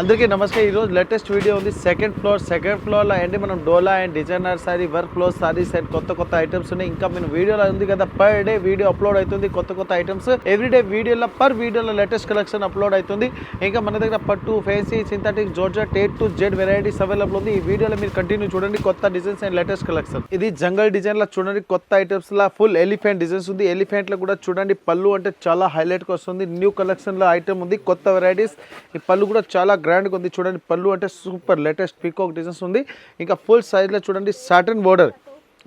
అందరికీ నమస్తే. ఈరోజు లేటెస్ట్ వీడియో ఉంది. సెకండ్ ఫ్లోర్లో అండి మనం డోలా and designer sari, work floor saris and కొత్త ఐటమ్స్ ఉన్నాయి. ఇంకా మన వీడియోలో ఉంది కదా, పర్ డే వీడియో అప్లోడ్ అవుతుంది. కొత్త ఐటమ్స్ ఎవ్రీడే వీడియోలో లేటెస్ట్ కలెక్షన్ అప్లోడ్ అవుతుంది. ఇంకా మన దగ్గర పట్టు, fancy, synthetic, georgette A to Z varieties available ఉంది. ఈ వీడియోలో మీరు కంటిన్యూ చూడండి. కొత్త డిజైన్స్ అండ్ లేటెస్ట్ కలెక్షన్. ఇది జంగల్ డిజైన్ లా చూడండి. కొత్త ఐటమ్స్ లా ఫుల్ ఎలిఫెంట్ డిజైన్స్ ఉంది. ఎలిఫెంట్ లో కూడా చూడండి, పళ్ళు అంటే చాలా హైలైట్ గా వస్తుంది. న్యూ కలెక్షన్ లో ఐటమ్ ఉంది, కొత్త వెరైటీస్. ఈ పళ్ళు కూడా చాలా గ్రాండ్గా ఉంది. చూడండి, పళ్ళు అంటే సూపర్ లేటెస్ట్ పికాక్ డిజైన్స్ ఉంది. ఇంకా ఫుల్ సైజ్లో చూడండి, సాటన్ బోర్డర్,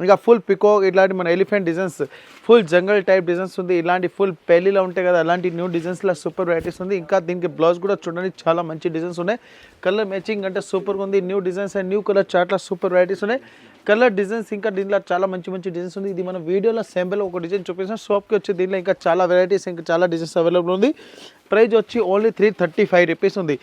ఇంకా ఫుల్ పికాక్, ఇలాంటి మన ఎలిఫెంట్ డిజైన్స్, ఫుల్ జంగల్ టైప్ డిజైన్స్ ఉంది. ఇలాంటి ఫుల్ పెళ్లిలో ఉంటాయి కదా, అలాంటి న్యూ డిజైన్స్లో సూపర్ వెరైటీస్ ఉంది. ఇంకా దీనికి బ్లౌజ్ కూడా చూడండి, చాలా మంచి డిజైన్స్ ఉన్నాయి. కలర్ మ్యాచింగ్ అంటే సూపర్గా ఉంది. New designs and new colour చార్ట్లో సూపర్ వెరైటీస్ ఉన్నాయి. కలర్ డిజైన్స్ ఇంకా దీంట్లో చాలా మంచి డిజైన్స్ ఉంది. ఇది మన వీడియోలో శాంపుల్ ఒక డిజైన్ చూపిస్తాం. షాప్కి వచ్చి దీంట్లో ఇంకా చాలా వెరైటీస్, ఇంకా చాలా డిజైన్స్ అవైలబుల్ ఉంది. ప్రైస్ వచ్చి ఓన్లీ 335 రూపీస్ ఉంది.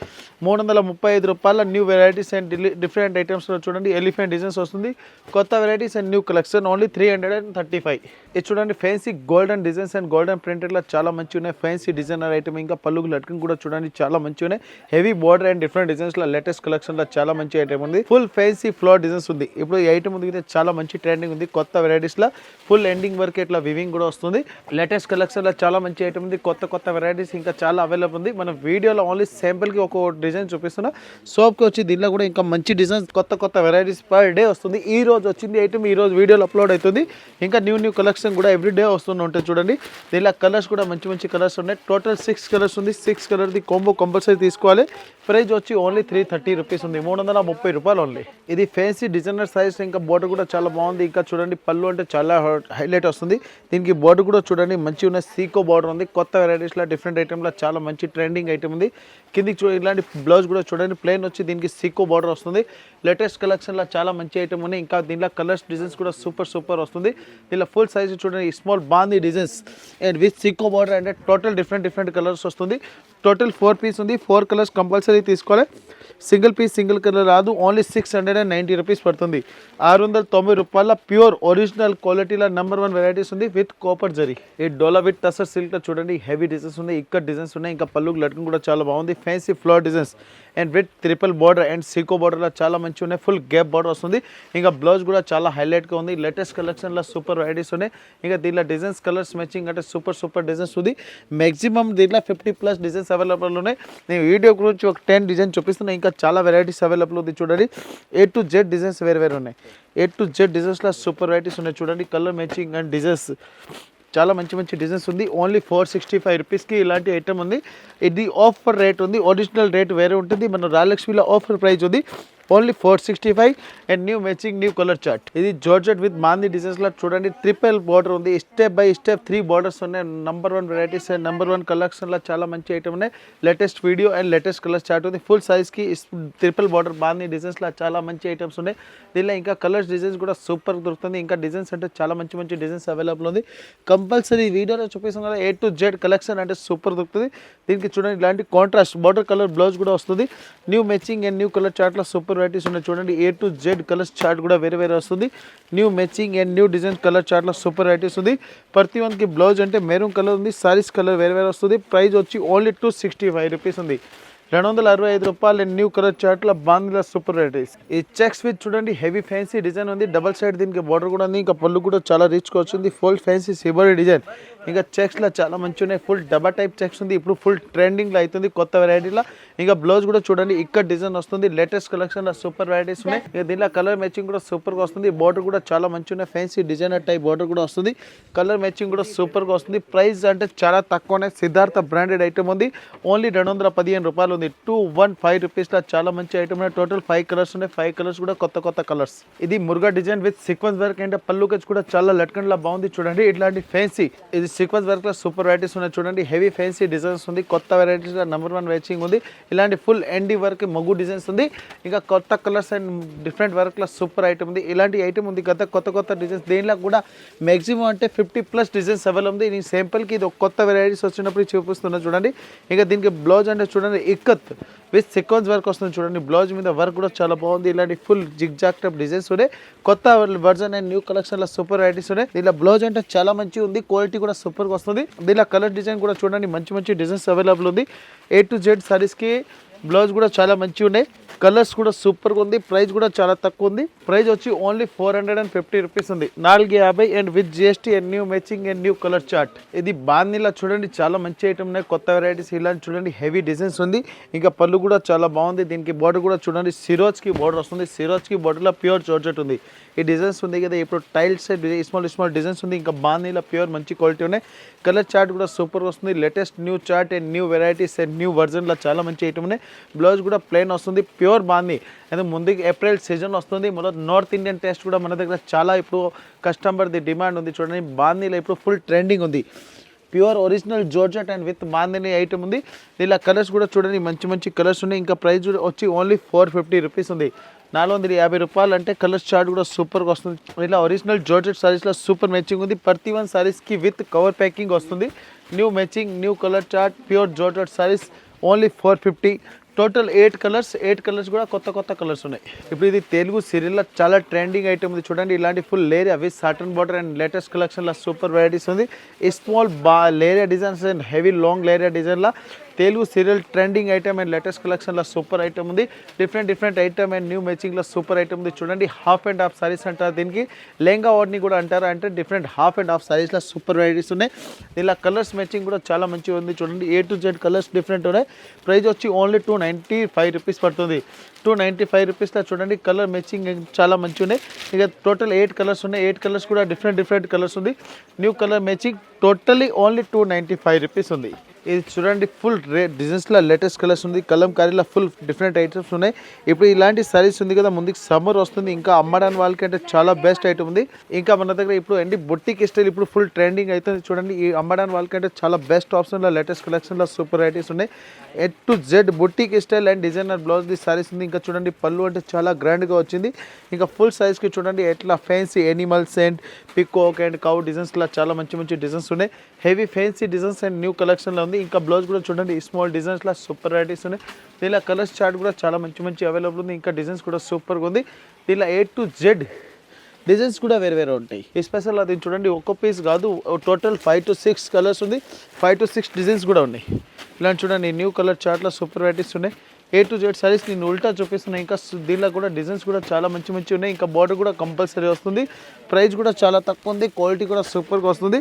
335 రూపాయల న్యూ వెరైటీస్ అండ్ డిఫరెంట్ ఐటమ్స్లో చూడండి, ఎలిఫెంట్ డిజైన్స్ వస్తుంది. కొత్త varieties and new collection only 335. ఇది చూడండి, fancy golden designs and golden ప్రింటెడ్లో చాలా మంచి ఉన్నాయి. ఫ్యాన్సీ డిజైనర్ ఐటమ్, ఇంకా పళ్ళుకు లట్కన్ కూడా చూడండి, చాలా మంచి ఉన్నాయి. హెవీ బోర్డర్ అండ్ డిఫరెంట్ డిజైన్స్లో లేటెస్ట్ కలెక్షన్లో చాలా మంచి ఐటమ్ ఉంది. ఫుల్ ఫ్యాన్సీ ఫ్లోర్ డిజైన్స్ ఉంది. ఇప్పుడు ఈ ఐటమ్ ఉంది, చాలా మంచి ట్రెండింగ్ ఉంది. కొత్త వెరైటీస్లో ఫుల్ ఎండింగ్ వరకు ఇట్లా వివింగ్ కూడా వస్తుంది. లేటెస్ట్ కలెక్షన్లో చాలా మంచి ఐటమ్ ఉంది. కొత్త వెరైటీస్ ఇంకా చాలా అవైలబుల్ ఉంది. మన వీడియోలో ఓన్లీ శాంపుల్కి ఒక డిజైన్ చూపిస్తున్నా. షాప్కి వచ్చి దీనిలో కూడా ఇంకా మంచి డిజైన్స్, కొత్త వెరైటీస్ పర్ డే వస్తుంది. ఈ రోజు వచ్చింది ఐటమ్, ఈ రోజు వీడియోలో అప్లోడ్ అవుతుంది. ఇంకా న్యూ కలెక్షన్ కూడా ఎవ్రీ డే వస్తూనే ఉంటాయి. చూడండి, దీనిలో కలర్స్ కూడా మంచి కలర్స్ ఉన్నాయి. టోటల్ 6 కలర్స్ ఉంది. 6 కలర్ది కాంబో కంపల్సరీ తీసుకోవాలి. ప్రైస్ వచ్చి ఓన్లీ 330 రూపీస్ ఉంది. 330 రూపాయలు ఓన్లీ. ఇది ఫ్యాన్సీ డిజైనర్ సైజ్, ఇంకా బోర్డర్ కూడా చాలా బాగుంది. ఇంకా చూడండి, పళ్ళు అంటే చాలా హైలైట్ వస్తుంది. దీనికి బోర్డర్ కూడా చూడండి, మంచిగా ఉన్న సీకో బోర్డర్ ఉంది. కొత్త వెరైటీస్లో డిఫరెంట్ ఐటమ్లో చాలా మంచి ట్రెండింగ్ ఐటమ్ ఉంది. కిందికి ఇలాంటి బ్లౌజ్ కూడా చూడండి, ప్లెయిన్ వచ్చి దీనికి సీకో బార్డర్ వస్తుంది. లేటెస్ట్ కలెక్షన్లో చాలా మంచి ఐటమ్ ఉన్నాయి. ఇంకా దీనిలో కలర్స్ డిజైన్స్ కూడా సూపర్ వస్తుంది. దీనిలో ఫుల్ సైజ్ చూడండి, స్మాల్ బాందీ డిజైన్స్ అండ్ విత్ సీకో బార్డర్ అంటే టోటల్ డిఫరెంట్ కలర్స్ వస్తుంది. టోటల్ 4 పీస్ ఉంది. 4 కలర్స్ కంపల్సరీ తీసుకోవాలి. సింగిల్ పీస్ సింగిల్ కలర్ రాదు. ఓన్లీ 690 రూపీస్ పడుతుంది. 690 రూపాయల ప్యూర్ ఒరిజినల్ క్వాలిటీలో నెంబర్ 1 వెరైటీస్ ఉంది విత్ కాపర్ జరీ. ఈ డోలా విత్ టసర్ సిల్క్ చూడండి, హెవీ డిజైన్స్ ఉన్నాయి. ఇక్కడ డిజైన్స్ ఉన్నాయి. ఇంకా పళ్ళుకు లట్కన్ కూడా చాలా బాగుంది. Fancy floor designs and with triple border and సీకో బార్డర్లో చాలా మంచి ఉన్నాయి. ఫుల్ గ్యాప్ బార్డర్ వస్తుంది. ఇంకా బ్లౌజ్ కూడా చాలా హైలైట్గా ఉంది. లేటెస్ట్ కలెక్షన్లో సూపర్ వెరైటీస్ ఉన్నాయి. ఇంకా దీనిలో డిజైన్స్ కలర్స్ మ్యాచింగ్ అంటే సూపర్ డిజైన్స్ ఉంది. మ్యాక్సిమం దీంట్లో 50+ డిజైన్స్ అవైలబుల్ ఉన్నాయి. నేను వీడియో గురించి ఒక 10 డిజైన్ చూపిస్తున్నాను. ఇంకా చాలా వెరైటీస్ అవైలబుల్ ఉంది. చూడండి, A to Z డిజైన్స్ వేరు ఉన్నాయి. A to Z డిజైన్స్లో సూపర్ వెరైటీస్ ఉన్నాయి. చూడండి, కలర్ మ్యాచింగ్ అండ్ డిజైన్స్ చాలా మంచి డిజైన్స్ ఉంది. ఓన్లీ 465 రూపీస్కి ఇలాంటి ఐటమ్ ఉంది. ఇది ఆఫర్ రేట్ ఉంది. ఒరిజినల్ రేట్ వేరే ఉంటుంది. మన రాయలక్ష్మిలో ఆఫర్ ప్రైస్ ఉంది. Only 465 and new matching new colour chart. ఇది జార్జెట్ విత్ మాందీ డిజైన్స్లో చూడండి, ట్రిపుల్ బార్డర్ ఉంది. స్టెప్ బై స్టెప్ 3 బార్డర్స్ ఉన్నాయి. నెంబర్ 1 వెరైటీస్ అండ్ నెంబర్ 1 కలెక్షన్లో చాలా మంచి ఐటమ్ ఉన్నాయి. Latest video and latest colour chart ఉంది. ఫుల్ సైజ్కి ట్రిపుల్ బార్డర్ మాందీ డిజైన్స్లో చాలా మంచి ఐటమ్స్ ఉన్నాయి. దీనిలో ఇంకా కలర్స్ డిజైన్స్ కూడా సూపర్ దొరుకుతుంది. ఇంకా డిజైన్స్ అంటే చాలా మంచి డిజైన్స్ అవైలబుల్ ఉంది. కంపల్సరీ వీడియోలో చూపిస్తున్న A to Z కలెక్షన్ అంటే సూపర్ దొరుకుతుంది. దీనికి చూడండి, ఇలాంటి కాంట్రాస్ట్ బార్డర్ కలర్ బ్లౌజ్ కూడా వస్తుంది. New matching and new colour చార్ట్లో సూపర్ వెరైటీస్ ఉన్నాయి. చూడండి, A to Z colours chart కూడా వేరే వస్తుంది. New matching and new design colour చార్ట్లో సూపర్ వెరైటీస్ ఉంది. ప్రతి వన్కి బ్లౌజ్ అంటే మెరూన్ కలర్ ఉంది. సారీస్ కలర్ వేరే వస్తుంది. ప్రైస్ వచ్చి ఓన్లీ 265 రూపీస్ ఉంది. 265 రూపాయలు న్యూ కలర్ చార్ట్లో బాంగ్లా సూపర్ వెరైటీస్. ఈ చెక్స్ విత్ చూడండి, హెవీ ఫ్యాన్సీ డిజైన్ ఉంది. డబల్ సైడ్ దీనికి బార్డర్ కూడా ఉంది. ఇంకా పళ్ళు కూడా చాలా రిచ్గా వచ్చింది. ఫుల్ ఫ్యాన్సీ సిబరీ డిజైన్. ఇంకా చెక్స్లో చాలా మంచి ఉన్నాయి. ఫుల్ డబల్ టైప్ చెక్స్ ఉంది. ఇప్పుడు ఫుల్ ట్రెండింగ్లో అవుతుంది కొత్త వెరైటీలో. ఇంకా బ్లౌజ్ కూడా చూడండి, ఇక్కడ డిజైన్ వస్తుంది. లేటెస్ట్ కలెక్షన్లో సూపర్ వెరైటీస్ ఉన్నాయి. ఇక దీనిలో కలర్ మ్యాచింగ్ కూడా సూపర్గా వస్తుంది. బార్డర్ కూడా చాలా మంచి ఉన్నాయి. ఫ్యాన్సీ డిజైనర్ టైప్ బార్డర్ కూడా వస్తుంది. కలర్ మ్యాచింగ్ కూడా సూపర్గా వస్తుంది. ప్రైస్ అంటే చాలా తక్కువనే. సిద్ధార్థ బ్రాండెడ్ ఐటమ్ ఉంది. ఓన్లీ 215 రూపాయలు ఉంది. 215 రూపీస్లో చాలా మంచి ఐటమ్ ఉన్నాయి. టోటల్ 5 కలర్స్ ఉన్నాయి. 5 కలర్స్ కూడా కొత్త కలర్స్. ఇది Muruga design with sequence work అంటే పళ్ళు కచ్ కూడా చాలా లట్కన్లా బాగుంది. చూడండి, ఇట్లాంటి ఫ్యాన్సీ ఇది సీక్వెన్స్ వర్క్లో సూపర్ వెరైటీస్ ఉన్నాయి. చూడండి, హెవీ ఫ్యాన్సీ డిజైన్స్ ఉంది. కొత్త వెరైటీస్లో నెంబర్ 1 మ్యాచింగ్ ఉంది. ఇలాంటి ఫుల్ ఎండి వర్క్ మగ్గు డిజైన్స్ ఉంది. ఇంకా కొత్త కలర్స్ అండ్ డిఫరెంట్ వర్క్లో సూపర్ ఐటమ్ ఉంది. ఇలాంటి ఐటమ్ ఉంది కదా, కొత్త డిజైన్స్. దీనిలో కూడా మ్యాక్సిమం అంటే 50+ డిజైన్స్ అవైలబుల్ ఉంది. నేను సింపుల్కి ఇది కొత్త వెరైటీస్ వచ్చినప్పుడు చూపిస్తున్నా. చూడండి, ఇంకా దీనికి బ్లౌజ్ అంటే చూడండి, ఇక్కత్ విత్ సీక్వెన్స్ వర్క్ వస్తుంది. చూడండి, బ్లౌజ్ మీద వర్క్ కూడా చాలా బాగుంది. ఇలాంటి ఫుల్ జిగ్జాగ్ టైప్ డిజైన్స్ ఉన్నాయి. కొత్త వర్జన్ అండ్ న్యూ కలెక్షన్లో సూపర్ వెరైటీస్ ఉన్నాయి. దీనిలో బ్లౌజ్ అంటే చాలా మంచి ఉంది. క్వాలిటీ కూడా సూపర్గా వస్తుంది. దీనిలో కలర్ డిజైన్ కూడా చూడండి, మంచి డిజైన్స్ అవైలబుల్ ఉంది. A to Z సారీస్కి బ్లౌజ్ కూడా చాలా మంచిగా ఉన్నాయి, కలర్స్ కూడా సూపర్గా ఉంది, ప్రైస్ కూడా చాలా తక్కువ ఉంది. ప్రైస్ వచ్చి ఓన్లీ 450 రూపీస్ ఉంది, 450 and with GST and new matching and new colour chart. ఇది బాందీలా చూడండి, చాలా మంచి ఐటమ్ ఉన్నాయి, కొత్త వెరైటీస్ ఇలాంటి చూడండి, హెవీ డిజైన్స్ ఉంది. ఇంకా పళ్ళు కూడా చాలా బాగుంది, దీనికి బార్డర్ కూడా చూడండి సిరోజ్కి బార్డర్ వస్తుంది, సిరోజ్కి బార్డర్లో ప్యూర్ జార్జెట్ ఉంది. ఈ డిజైన్స్ ఉంది కదా ఇప్పుడు టైల్స్ స్మాల్ డిజైన్స్ ఉంది, ఇంకా బాందీలా ప్యూర్ మంచి క్వాలిటీ ఉన్నాయి. కలర్ చార్ట్ కూడా సూపర్ వస్తుంది, latest new chart and new varieties and new వర్జన్లో చాలా మంచి ఐటమ్ ఉన్నాయి. బ్లౌజ్ కూడా ప్లెయిన్ వస్తుంది, ప్యూర్ బాందీ. అయితే ముందుకు ఏప్రిల్ సీజన్ వస్తుంది, మొదటి నార్త్ ఇండియన్ టేస్ట్ కూడా మన దగ్గర చాలా ఇప్పుడు కస్టమర్ది డిమాండ్ ఉంది. చూడండి బాందీలో ఇప్పుడు ఫుల్ ట్రెండింగ్ ఉంది, pure original georgette and with బాందీ ఐటమ్ ఉంది. ఇలా కలర్స్ కూడా చూడండి మంచి మంచి కలర్స్ ఉన్నాయి. ఇంకా ప్రైస్ వచ్చి ఓన్లీ 450 రూపీస్ ఉంది, 450 రూపాయలు అంటే కలర్ చార్ట్ కూడా సూపర్గా వస్తుంది. ఇలా ఒరిజినల్ జార్జెట్ సారీస్లో సూపర్ మ్యాచింగ్ ఉంది, ప్రతి వన్ సారీస్కి విత్ కవర్ ప్యాకింగ్ వస్తుంది. New matching new colour chart pure georgette saris only 450. Total 8 colours కూడా కొత్త కలర్స్ ఉన్నాయి. ఇప్పుడు ఇది తెలుగు సీరియల్లో చాలా ట్రెండింగ్ ఐటమ్ ఉంది చూడండి, ఇలాంటి ఫుల్ లేరియా with satin border and latest కలెక్షన్లో సూపర్ వెరైటీస్ ఉంది. ఈ స్మాల్ లేరియా డిజైన్స్ అండ్ హెవీ లాంగ్ లేరియా డిజైన్లో Telugu serial trending item and latest కలెక్షన్లో సూపర్ ఐటమ్ ఉంది. డిఫరెంట్ ఐటమ్ అండ్ న్యూ మ్యాచింగ్లో సూపర్ ఐటమ్ ఉంది చూడండి. హాఫ్ అండ్ హాఫ్ సారీస్ అంటారు దీనికి, లెహంగా ఓడ్ని కూడా అంటారు. అంటే డిఫరెంట్ హాఫ్ అండ్ హాఫ్ సారీస్లో సూపర్ వెరైటీస్ ఉన్నాయి. ఇలా కలర్స్ మ్యాచింగ్ కూడా చాలా మంచిగా ఉంది చూడండి, A to Z colours different ఉన్నాయి. ప్రైస్ వచ్చి ఓన్లీ 295 రూపీస్ పడుతుంది, 295 రూపీస్లో చూడండి. కలర్ మ్యాచింగ్ చాలా మంచిగా ఉన్నాయి. ఇక టోటల్ 8 కలర్స్ ఉన్నాయి, 8 కలర్స్ కూడా డిఫరెంట్ కలర్స్ ఉంది. New colour matching totally only 295 rupees ఉంది. ఇది చూడండి ఫుల్ డిజైన్స్లో లేటెస్ట్ కలర్స్ ఉంది, కలంకారీలో ఫుల్ డిఫరెంట్ ఐటమ్స్ ఉన్నాయి. ఇప్పుడు ఇలాంటి సారీస్ ఉంది కదా, ముందుకు సమ్మర్ వస్తుంది, ఇంకా అమ్మడానికి వాళ్ళకి అంటే చాలా బెస్ట్ ఐటమ్ ఉంది. ఇంకా మన దగ్గర ఇప్పుడు బొట్టిక్ స్టైల్ ఇప్పుడు ఫుల్ ట్రెండింగ్ అవుతుంది చూడండి. ఈ అమ్మడానికి వాళ్ళకి అంటే చాలా బెస్ట్ ఆప్షన్లో లేటెస్ట్ కలెక్షన్లో సూపర్ వెరైటీస్ ఉన్నాయి. A to Z boutique style and designer blouse the saris ఉంది. ఇంకా చూడండి పళ్ళు అంటే చాలా గ్రాండ్గా వచ్చింది. ఇంకా ఫుల్ సైజ్కి చూడండి ఎట్లా fancy animals and peacock and cow డిజైన్స్లో చాలా మంచి డిజైన్స్ ఉన్నాయి. Heavy fancy designs and new కలెక్షన్లో ఉంది. ఇంకా బ్లౌజ్ కూడా చూడండి స్మాల్ డిజైన్స్లో సూపర్ వెరైటీస్ ఉన్నాయి. దీనిలో కలర్స్ చార్ట్ కూడా చాలా మంచి అవైలబుల్ ఉంది. ఇంకా డిజైన్స్ కూడా సూపర్గా ఉంది. దీనిలో A to Z డిజైన్స్ కూడా వేరే ఉంటాయి. ఎస్పెషల్ అది చూడండి ఒక్క పీస్ కాదు, టోటల్ 5 to 6 కలర్స్ ఉంది, 5 to 6 డిజైన్స్ కూడా ఉన్నాయి. ఇలాంటి చూడండి న్యూ కలర్ చార్ట్లో సూపర్ వెరైటీస్ ఉన్నాయి. A to Z సారీస్ నేను ఉల్టా చూపిస్తున్నాయి. ఇంకా దీనిలో కూడా డిజైన్స్ కూడా చాలా మంచి ఉన్నాయి. ఇంకా బార్డర్ కూడా కంపల్సరీ వస్తుంది. ప్రైస్ కూడా చాలా తక్కువ ఉంది, క్వాలిటీ కూడా సూపర్గా వస్తుంది.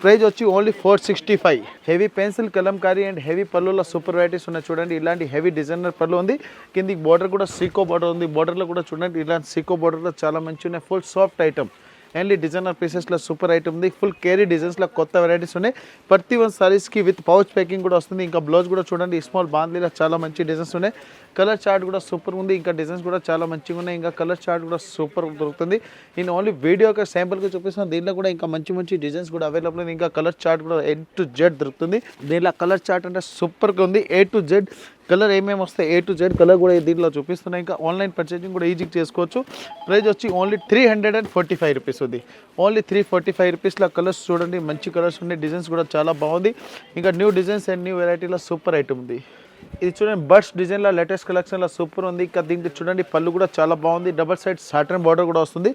ప్రైస్ వచ్చి only 465. Heavy pencil Kalamkari and heavy పళ్ళులో సూపర్ వెరైటీస్ ఉన్నాయి చూడండి. ఇలాంటి హెవీ డిజైనర్ పళ్ళు ఉంది, కింది బార్డర్ కూడా సీకో బార్డర్ ఉంది. బార్డర్లో కూడా చూడండి ఇలాంటి సీకో బార్డర్లో చాలా మంచి ఉన్నాయి. Full soft item only designer పీసెస్లో సూపర్ ఐటమ్ ఉంది. ఫుల్ కేరీ డిజైన్స్లో కొత్త వెరైటీస్ ఉన్నాయి. ప్రతి వన్ సారీస్కి విత్ పౌచ్ ప్యాకింగ్ కూడా వస్తుంది. ఇంకా బ్లౌజ్ కూడా చూడండి స్మాల్ బాందీలో చాలా మంచి డిజైన్స్ ఉన్నాయి. కలర్ చార్ట్ కూడా సూపర్ ఉంది. ఇంకా డిజైన్స్ కూడా చాలా మంచిగా ఉన్నాయి. ఇంకా కలర్ చార్ట్ కూడా సూపర్ దొరుకుతుంది. నేను ఓన్లీ వీడియోకి శాంపుల్గా చూపిస్తున్నాను. దీనిలో కూడా ఇంకా మంచి డిజైన్స్ కూడా అవైలబుల్ ఉంది. ఇంకా కలర్ చార్ట్ కూడా A to Z దొరుకుతుంది. దీనిలో కలర్ చార్ట్ అంటే సూపర్గా ఉంది. A to Z కలర్ ఏమేమి వస్తాయి A to Z కలర్ కూడా దీంట్లో చూపిస్తున్నాయి. ఇంకా ఆన్లైన్ పర్చేసింగ్ కూడా ఈజీగా చేసుకోవచ్చు. ప్రైస్ వచ్చి ఓన్లీ 345 రూపీస్ ఉంది, ఓన్లీ 345 రూపీస్లో కలర్స్ చూడండి మంచి కలర్స్ ఉన్నాయి. డిజైన్స్ కూడా చాలా బాగుంది. ఇంకా న్యూ డిజైన్స్ అండ్ న్యూ వెరైటీలో సూపర్ ఐటమ్ ఉంది. ఇది చూడండి బర్డ్స్ డిజైన్లో లేటెస్ట్ కలెక్షన్లో సూపర్ ఉంది. ఇంకా దీనికి చూడండి పళ్ళు కూడా చాలా బాగుంది, డబల్ సైడ్ సాటర్న్ బార్డర్ కూడా వస్తుంది.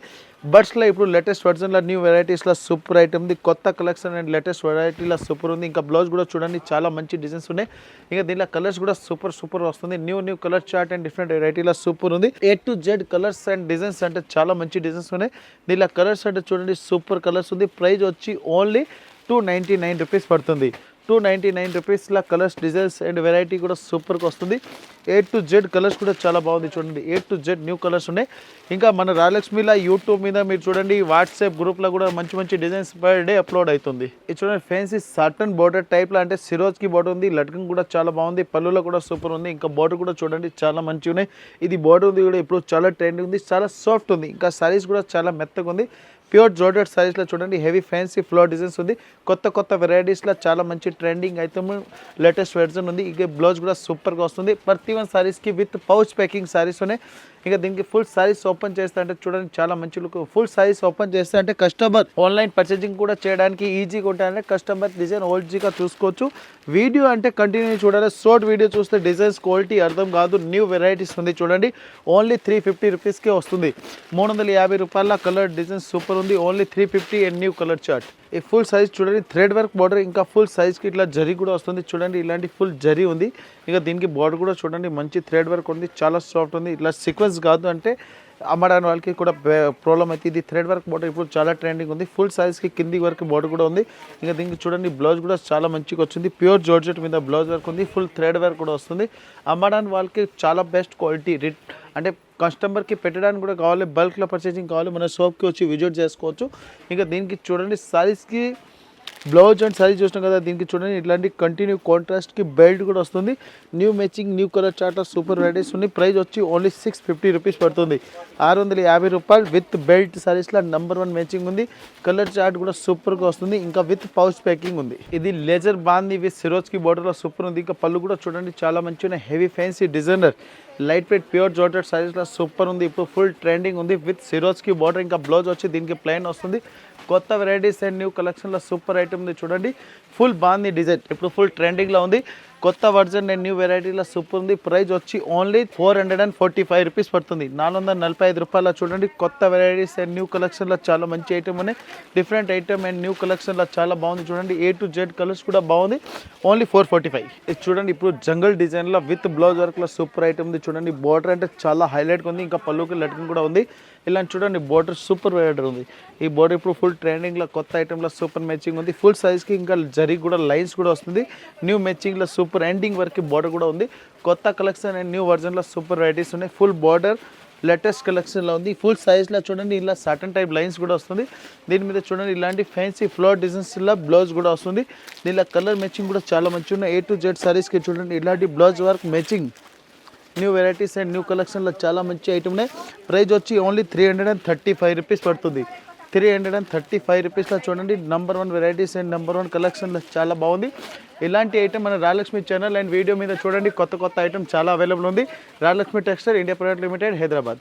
బర్డ్స్లో ఇప్పుడు లేటెస్ట్ వర్జన్లో న్యూ వెరైటీస్లో సూపర్ ఐటమ్ ఉంది. కొత్త కలెక్షన్ అండ్ లేటెస్ట్ వెరైటీలో సూపర్ ఉంది. ఇంకా బ్లౌజ్ కూడా చూడండి చాలా మంచి డిజైన్స్ ఉన్నాయి. ఇంకా దీనిలో కలర్స్ కూడా సూపర్ వస్తుంది. New colour chart and different వెరైటీలో సూపర్ ఉంది. A to Z colours and designs అంటే చాలా మంచి డిజైన్స్ ఉన్నాయి. దీనిలో కలర్స్ అంటే చూడండి సూపర్ కలర్స్ ఉంది. ప్రైస్ వచ్చి ఓన్లీ 299 రూపీస్ పడుతుంది, 299 రూపీస్లో కలర్స్ డిజైన్స్ అండ్ వెరైటీ కూడా సూపర్గా వస్తుంది. A to Z కలర్స్ కూడా చాలా బాగుంది చూడండి. A to Z new colours ఉన్నాయి. ఇంకా మన రాయలక్ష్మిలో యూట్యూబ్ మీద మీరు చూడండి వాట్సాప్ గ్రూప్లో కూడా మంచి డిజైన్స్ పర్ డే అప్లోడ్ అవుతుంది. ఇది చూడండి ఫ్యాన్సీ సాటన్ బోర్డర్ టైప్లో అంటే సిరోజ్కి బోర్డర్ ఉంది. లట్కన్ కూడా చాలా బాగుంది, పళ్ళులో కూడా సూపర్ ఉంది. ఇంకా బోర్డర్ కూడా చూడండి చాలా మంచిగా ఉన్నాయి. ఇది బోర్డర్ ఉంది కూడా ఇప్పుడు చాలా ట్రెండ్ ఉంది, చాలా సాఫ్ట్ ఉంది. ఇంకా సారీస్ కూడా చాలా మెత్తగా ఉంది. ప్యూర్ జార్జెట్ సారీస్లో చూడండి హెవీ ఫ్యాన్సీ ఫ్లోర్ డిజైన్స్ ఉంది. కొత్త వెరైటీస్లో చాలా మంచి ట్రెండింగ్ ఐటమ్ లేటెస్ట్ వెర్జన్ ఉంది. ఇక బ్లౌజ్ కూడా సూపర్గా వస్తుంది. ప్రతి వన్ సారీస్కి విత్ పౌచ్ ప్యాకింగ్ సారీస్ ఉన్నాయి. ఇంకా దీనికి ఫుల్ సారీస్ ఓపెన్ చేస్తే అంటే చూడండి చాలా మంచి లుక్. ఫుల్ సారీస్ ఓపెన్ చేస్తే అంటే కస్టమర్ ఆన్లైన్ పర్చేసింగ్ కూడా చేయడానికి ఈజీగా ఉంటాయంటే కస్టమర్ డిజైన్ ఈజీగా చూసుకోవచ్చు. వీడియో అంటే కంటిన్యూ చూడాలి, షార్ట్ వీడియో చూస్తే డిజైన్స్ క్వాలిటీ అర్థం కాదు. న్యూ వెరైటీస్ ఉంది చూడండి, ఓన్లీ 350 రూపీస్కే వస్తుంది. 350 రూపాయల కలర్ డిజైన్ సూపర్ ఉంది, only 350 and new colour chart. ఈ ఫుల్ సైజ్ చూడండి థ్రెడ్ వర్క్ బార్డర్, ఇంకా ఫుల్ సైజ్కి ఇట్లా జరీ కూడా వస్తుంది చూడండి. ఇలాంటి ఫుల్ జరీ ఉంది. ఇక దీనికి బార్డర్ కూడా చూడండి మంచి థ్రెడ్ వర్క్ ఉంది, చాలా సాఫ్ట్ ఉంది. ఇట్లా సీక్వెన్స్ కాదు అంటే అమ్మడానికి వాళ్ళకి కూడా ప్రాబ్లం అయితే. ఇది థ్రెడ్ వర్క్ బార్డర్ ఇప్పుడు చాలా ట్రెండింగ్ ఉంది. ఫుల్ సైజ్కి కింది వరకు బార్డర్ కూడా ఉంది. ఇంకా దీనికి చూడండి బ్లౌజ్ కూడా చాలా మంచిగా వచ్చింది. ప్యూర్ జార్జెట్ మీద బ్లౌజ్ వర్క్ ఉంది, ఫుల్ థ్రెడ్ వర్క్ కూడా వస్తుంది. అమ్మడానికి వాళ్ళకి చాలా బెస్ట్ క్వాలిటీ. అంటే కస్టమర్కి పెట్టడానికి కూడా కావాలి, బల్క్లో పర్చేసింగ్ కావాలి, మన షాప్కి వచ్చి విజిట్ చేసుకోవచ్చు. ఇంకా దీనికి చూడండి సారీస్కి బ్లౌజ్ అండ్ సారీ చూసినాం కదా, దీనికి చూడండి ఇట్లాంటి కంటిన్యూ కాంట్రాస్ట్కి బెల్ట్ కూడా వస్తుంది. New matching new colour charter super varieties ఉన్నాయి. ప్రైస్ వచ్చి ఓన్లీ 650 రూపీస్ పడుతుంది. 650 రూపాయలు విత్ బెల్ట్ సారీస్లో నెంబర్ 1 మ్యాచింగ్ ఉంది. కలర్ చార్ట్ కూడా సూపర్గా వస్తుంది. ఇంకా విత్ పౌచ్ ప్యాకింగ్ ఉంది. ఇది లేజర్ బాంది విత్ సిరోజ్కి బార్డర్లో సూపర్ ఉంది. ఇంకా పళ్ళు కూడా చూడండి చాలా మంచిగా heavy fancy designer light weight pure georgette సారీస్లో సూపర్ ఉంది. ఇప్పుడు ఫుల్ ట్రెండింగ్ ఉంది విత్ సిరోజ్కి బార్డర్. ఇంకా బ్లౌజ్ వచ్చి దీనికి ప్లెయిన్ వస్తుంది. కొత్త వెరైటీస్ అండ్ న్యూ కలెక్షన్లో సూపర్ ఐటమ్ ఉంది చూడండి. ఫుల్ బాగుంది డిజైన్, ఇప్పుడు ఫుల్ ట్రెండింగ్లో ఉంది. కొత్త వర్జన్ అండ్ న్యూ వెరైటీలో సూపర్ ఉంది. ప్రైస్ వచ్చి ఓన్లీ 445 రూపీస్ పడుతుంది. 445 రూపాయల చూడండి. కొత్త వెరైటీస్ అండ్ న్యూ కలెక్షన్లో చాలా మంచి ఐటమ్ ఉన్నాయి. డిఫరెంట్ ఐటమ్ అండ్ న్యూ కలెక్షన్లో చాలా బాగుంది చూడండి. A to Z కలర్స్ కూడా బాగుంది. ఓన్లీ 445. ఇది చూడండి ఇప్పుడు జంగల్ డిజైన్లో విత్ బ్లౌజ్ వర్క్లో సూపర్ ఐటమ్ ఉంది చూడండి. బార్డర్ అంటే చాలా హైలైట్గా ఉంది. ఇంకా పళ్ళుకి లట్కన్ కూడా ఉంది. ఇలాంటి చూడండి బార్డర్ సూపర్ బార్డర్ ఉంది. ఈ బార్డర్ ఇప్పుడు ఫుల్ ట్రెండింగ్లో కొత్త ఐటెంలో సూపర్ మ్యాచింగ్ ఉంది. ఫుల్ సైజ్కి ఇంకా జరీ కూడా లైన్స్ కూడా వస్తుంది. న్యూ మ్యాచింగ్లో సూపర్ ఎండింగ్ వరకు బార్డర్ కూడా ఉంది. కొత్త కలెక్షన్ అండ్ న్యూ వర్జన్లో సూపర్ వెరైటీస్ ఉన్నాయి. ఫుల్ బార్డర్ లేటెస్ట్ కలెక్షన్లో ఉంది. ఫుల్ సైజ్లో చూడండి ఇలా సాటన్ టైప్ లైన్స్ కూడా వస్తుంది. దీని మీద చూడండి ఇలాంటి ఫ్యాన్సీ ఫ్లోర్ డిజైన్స్లో బ్లౌజ్ కూడా వస్తుంది. దీనిలో కలర్ మ్యాచింగ్ కూడా చాలా మంచిగా ఉన్నాయి. A to Z సారీస్కి చూడండి ఇలాంటి blouse work matching new varieties and new కలెక్షన్లో చాలా మంచి ఐటమ్ ఉన్నాయి. ప్రైస్ వచ్చి ఓన్లీ 335 రూపీస్ పడుతుంది. 335 రూపీస్లో చూడండి నెంబర్ 1 వెరైటీస్ అండ్ నెంబర్ 1 కలెక్షన్లో చాలా బాగుంది. ఇలాంటి ఐటమ్ మన రాయలక్ష్మి ఛానల్ అండ్ వీడియో మీద చూడండి. కొత్త ఐటమ్ చాలా అవైలబుల్ ఉంది. Rayalakshmi textile India private limited, Hyderabad.